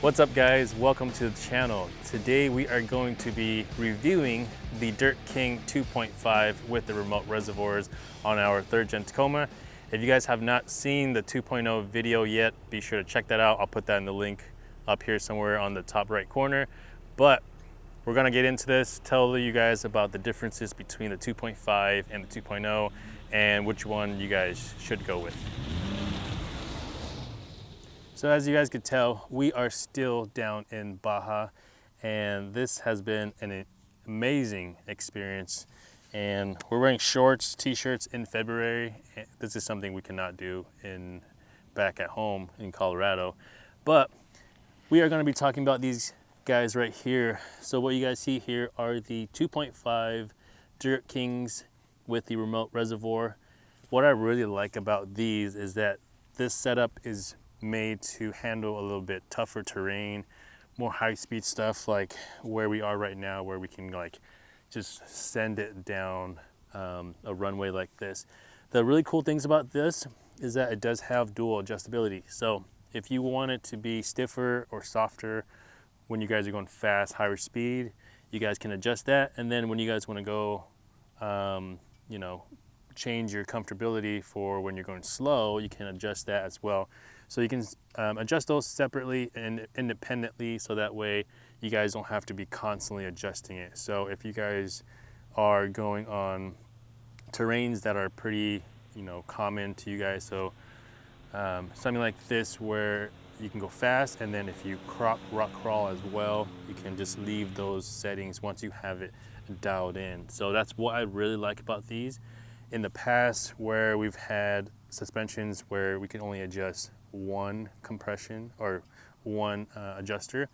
What's up guys, welcome to the channel. Today we are going to be reviewing the Dirt King 2.5 with the remote reservoirs on our 3rd gen Tacoma. If you guys have not seen the 2.0 video yet, be sure to check that out. I'll put that in the link up here somewhere on the top right corner. But we're gonna get into this, tell you guys about the differences between the 2.5 and the 2.0 and which one you guys should go with. So as you guys could tell, we are still down in Baja, and this has been an amazing experience. And we're wearing shorts, t-shirts in February. This is something we cannot do back at home in Colorado. But we are going to be talking about these guys right here. So what you guys see here are the 2.5 Dirt Kings with the remote reservoir. What I really like about these is that this setup is made to handle a little bit tougher terrain, more high-speed stuff like where we are right now, where we can like just send it down a runway like this. The really cool things about this is that it does have dual adjustability. So if you want it to be stiffer or softer when you guys are going fast, higher speed, you guys can adjust that. And then when you guys want to go, change your comfortability for when you're going slow, you can adjust that as well. So you can adjust those separately and independently, so that way you guys don't have to be constantly adjusting it. So if you guys are going on terrains that are pretty, common to you guys, so something like this where you can go fast, and then if you rock crawl as well, you can just leave those settings once you have it dialed in. So that's what I really like about these. In the past, where we've had suspensions where we can only adjust one compression or one adjuster,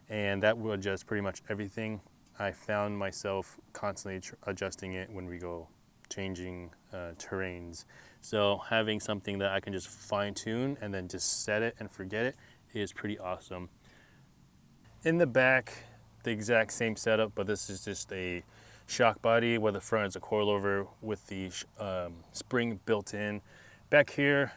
and that will adjust pretty much everything, I found myself constantly adjusting it when we go changing terrains. So having something that I can just fine tune and then just set it and forget it is pretty awesome. In the back, the exact same setup, but this is just a shock body where the front is a coilover with the spring built in. Back here,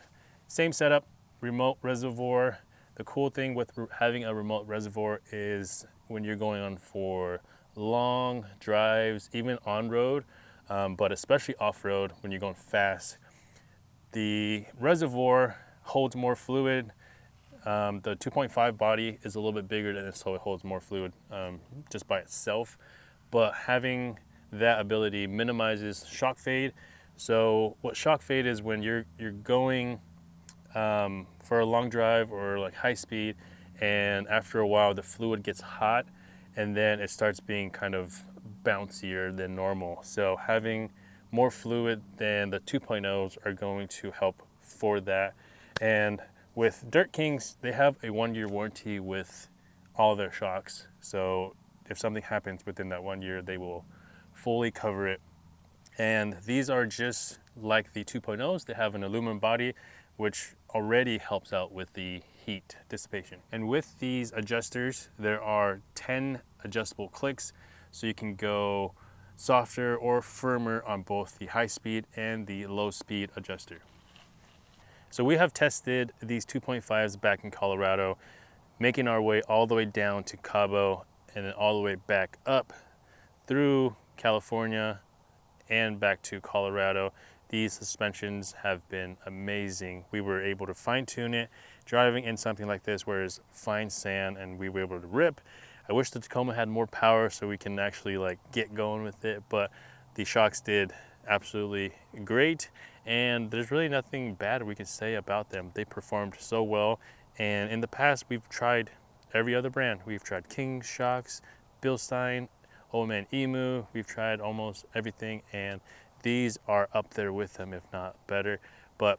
same setup, remote reservoir. The cool thing with having a remote reservoir is when you're going on for long drives, even on road, but especially off road when you're going fast, the reservoir holds more fluid. The 2.5 body is a little bit bigger than it, so it holds more fluid just by itself. But having that ability minimizes shock fade. So what shock fade is when you're going for a long drive or like high speed, and after a while the fluid gets hot and then it starts being kind of bouncier than normal. So having more fluid than the 2.0s are going to help for that. And with Dirt Kings, they have a 1-year warranty with all their shocks. So if something happens within that 1 year, they will fully cover it. And these are just like the 2.0s. They have an aluminum body, which already helps out with the heat dissipation. And with these adjusters, there are 10 adjustable clicks, so you can go softer or firmer on both the high speed and the low speed adjuster. So we have tested these 2.5s back in Colorado, making our way all the way down to Cabo and then all the way back up through California and back to Colorado. These suspensions have been amazing. We were able to fine tune it, driving in something like this where it's fine sand and we were able to rip. I wish the Tacoma had more power so we can actually like get going with it, but the shocks did absolutely great, and there's really nothing bad we can say about them. They performed so well, and in the past we've tried every other brand. We've tried King shocks, Bilstein, OVERLAND Emu. We've tried almost everything, and these are up there with them, if not better. But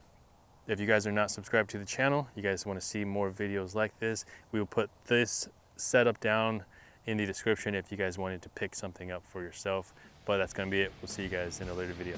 if you guys are not subscribed to the channel, you guys want to see more videos like this, we will put this setup down in the description if you guys wanted to pick something up for yourself. But that's going to be it. We'll see you guys in a later video.